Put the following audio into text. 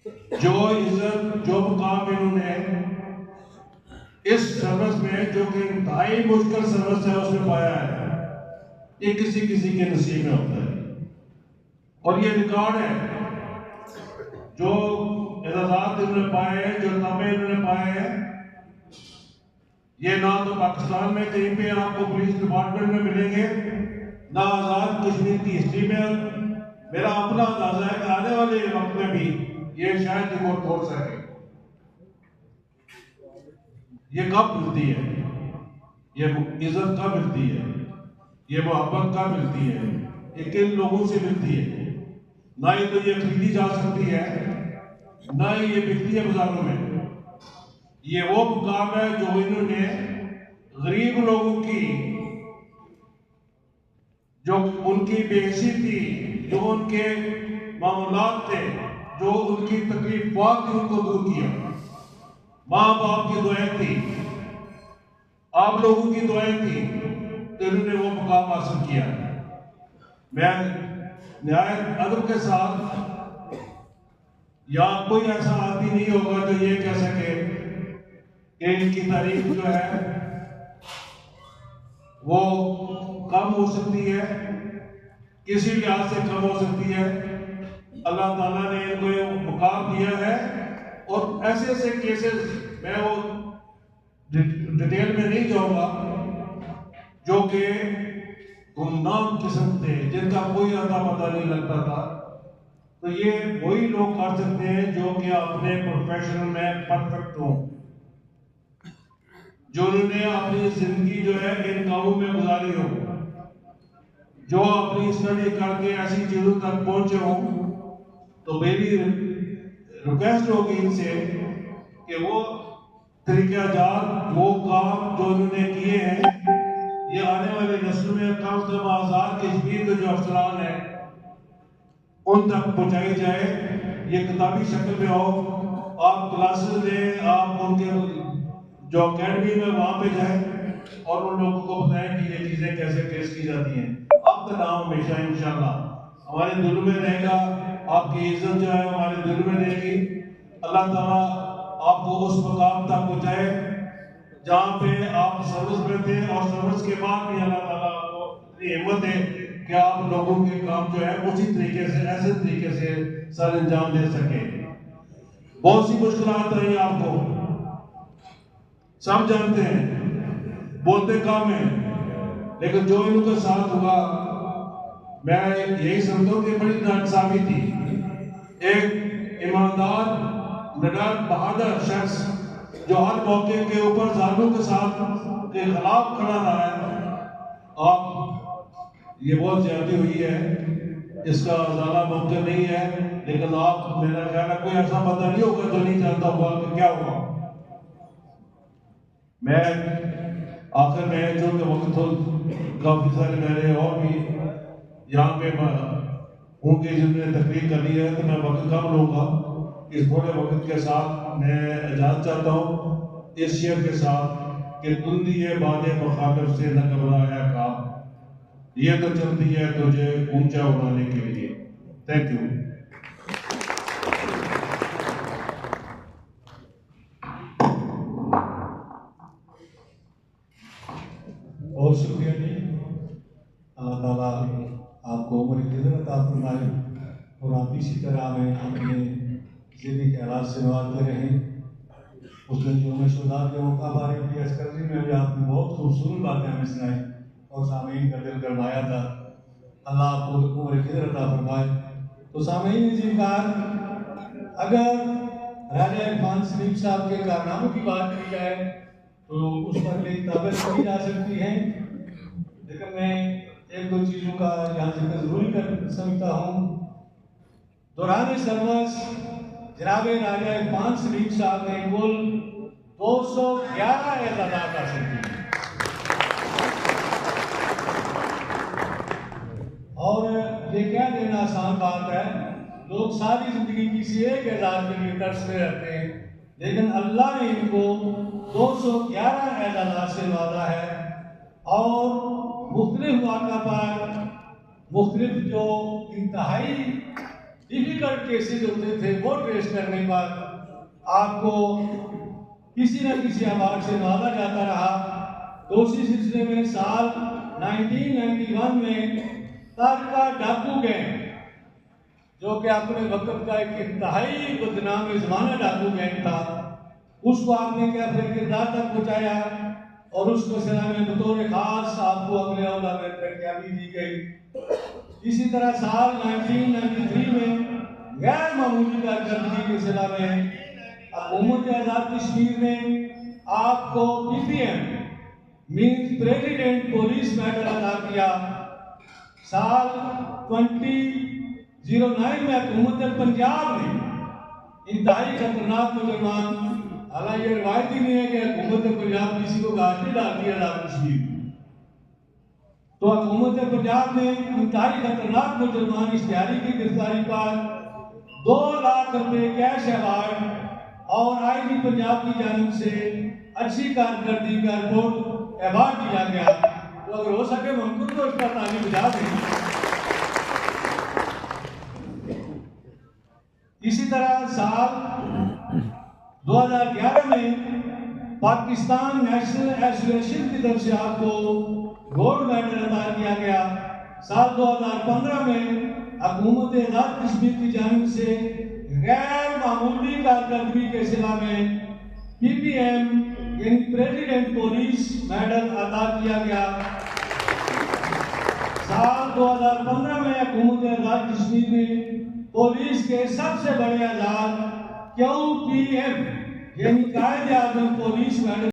जो इज्जत जो मुकाम इन्होंने इस सर्विस में, जो कि इंतहाई मुश्किल सर्विस है, उसमें पाया है, ये किसी किसी के नसीब में होता है। और ये रिकॉर्ड है, जो एजाज़ात इन्होंने पाए हैं, जो तमगे इन्होंने पाए हैं, ये ना तो पाकिस्तान में कहीं पे आपको पुलिस डिपार्टमेंट में मिलेंगे, ना आज़ाद कश्मीर की हिस्ट्री में। मेरा अपना अंदाजा है कि आने वाले वक्त में भी ये शायद रिकॉर्ड तोड़ सके। ये कब मिलती है, ये इज्जत कब मिलती है, ये मोहब्बत कब मिलती है, ये किन लोगों से मिलती है? ना ही तो ये खरीदी जा सकती है, ना ही ये बिकती है बाजारों में। ये वो मुकाम है जो इन्होंने गरीब लोगों की, जो उनकी बेहसी थी, जो उनके मामलात थे, जो उनकी तकलीफात थी, उनको दूर किया। माँ बाप की दुआएं थी, आप लोगों की दुआएं थी, तो इन्होंने वो मुकाम हासिल किया। मैं निहायत अदब के साथ, या कोई ऐसा आदमी नहीं होगा जो ये कह सके कि इनकी तारीफ जो है वो कम हो सकती है, किसी लिहाज से कम हो सकती है। अल्लाह ताला ने इनको ये मुकाम दिया है, और ऐसे ऐसे केसेस, मैं वो डिटेल में नहीं जाऊंगा, जो कि गुमनाम किस्म थे, जिनका कोई अता पता नहीं लगता था। तो ये वही लोग कर सकते हैं जो कि अपने प्रोफेशन में परफेक्ट हों, जो उन्होंने अपनी जिंदगी जो है इन कामों में गुजारी हो, जो अपनी स्टडी करके ऐसी चीजों तक पहुंचे हो। तो मेरी रिक्वेस्ट होगी इनसे कि वो तरीक़ाजार, वो काम जो उन्होंने किए हैं, ये आने वाले नस्ल में कम से कम आज़ाद कश्मीर के जो अफसरान हैं उन तक पहुंचाई जाए। ये किताबी शक्ल में हो, आप क्लासेस दें, आप उनके जो अकेडमी में वहां पे जाए और उन लोगों को बताएं कि ये चीजें कैसे पेश की जाती हैं। आपका नाम हमेशा इंशाल्लाह हमारे दिल में रहेगा, आपकी इज्जत जो है हमारे दिल में रहेगी। अल्लाह ताला आपको उस मकाम तक पहुंचाए जहाँ पे आप सर्विस में थे, और सर्विस के बाद भी अल्लाह ताला आपको इतनी हिम्मत है कि आप लोगों के काम जो है उसी तरीके से, ऐसे तरीके से सर अंजाम दे सके। बहुत सी मुश्किलात रही आपको, सब जानते हैं, बोलते कम है, लेकिन जो इनके साथ हुआ, मैं यही समझता हूँ कि बड़ी नाइंसाफी थी। एक ईमानदार, निडर, बहादुर शख्स जो हर मौके के ऊपर जालिमों के साथ के खिलाफ खड़ा रहा है, आप ये बहुत ज्यादा हुई है, इसका ज़्यादा मुमकिन नहीं है, लेकिन आप, मेरा ख्याल है कोई ऐसा बंदा नहीं होगा जो नहीं जानता हुआ कि क्या हुआ। मैं आखिर में, जो कि वक्त तो काफी सारे मेरे और भी यहाँ पे होंगे जिन्होंने तकरीर कर ली है, तो मैं वक्त कम लूँगा। इस थोड़े वक्त के साथ मैं इजाज़त चाहता हूँ इस शेर के साथ कि तुंदी ये बातें मुखालिफ से न घबराया काम, ये तो चलती है तुझे ऊंचा उड़ाने के लिए। Thank you. बहुत शुक्रिया जी। अल्लाह ताला आपको उम्र की अता फरमाए और आप इसी तरह हमें अपने ज़िंदगी ख्यालात से नवाजते रहें। उस दिन जो शुदा के मौका बारे की अस्करी में भी आपने बहुत खूबसूरत बातें हमें सुनाई और सामीन का दिल गरमाया था। अल्लाह आपको उम्र की अता फरमाए। तो सामीन जिनकार, अगर राजा इरफान सलीम साहब के कारनामों की बात की जाए तो उस पर कई किताबें लिखी जा सकती हैं, लेकिन मैं एक दो चीज़ों का यहाँ जिक्र जरूर कर सकता हूँ। दौरान सर्विस जनाब राजा इरफान सलीम साहब ने कुल 211 एजाज़ात हासिल किए, और ये क्या देना आसान बात है। लोग सारी जिंदगी किसी एक एजाज के लिए तरसते रहते हैं, लेकिन अल्लाह ने इनको 211 एजाज़ात से नवाजा है, और मुख्तलिफ मौका पर मुख्तलिफ जो इंतहाई डिफिकल्ट केसेस होते थे वो ट्रेस करने पर आपको किसी न किसी अवार्ड से नवाजा जाता रहा। तो उसी सिलसिले में साल 1991 में तारका डाकू गैंग, जो कि अपने वक्त का एक इंतहाई बदनाम ज़माना डाकू गैंग था, उसको आपने क्या फिर किरदार तक पहुंचाया और उसको सलाह में बतौर खास आपको अगले औला में कामयाबी दी गई। इसी तरह साल 1993 में गैर मामूली कारकर्दगी के सिला में हुकूमत आज़ाद कश्मीर ने आपको PPM means president police medal अदा किया। साल 2009 में हुकूमत पंजाब ने इंतहाई खतरनाक मुसलमान, हालांकि ये रिवायत ही नहीं है कि हुकूमत पंजाब किसी को घाटी डालती है आज़ाद कश्मीर, तो हुकूमत पंजाब ने इंतहाई खतरनाक मुसलमान इश्तिहारी की गिरफ्तारी पर 2 लाख रुपए कैश अवार्ड और IG पंजाब की जानिब से अच्छी कारकर्दगी का रिपोर्ट अवार्ड दिया गया। तो अगर हो सके मुमकिन तो इसका ताली बजा दें। इसी तरह साल 2011 में पाकिस्तान नेशनल एसोसिएशन की तरफ से आपको गोल्ड मेडल अदा किया गया। साल 2015 में हुकूमत आज़ाद कश्मीर की जानिब से गैर मामूली कारकर्दगी के सिला में PPM यानी प्रेसिडेंट पुलिस मेडल अदा किया गया। साल 2015 में हुकूमत आज़ाद कश्मीर ने पुलिस के सबसे बड़े आज़ाद QPM यानी कायदे आज़म पुलिस मेडल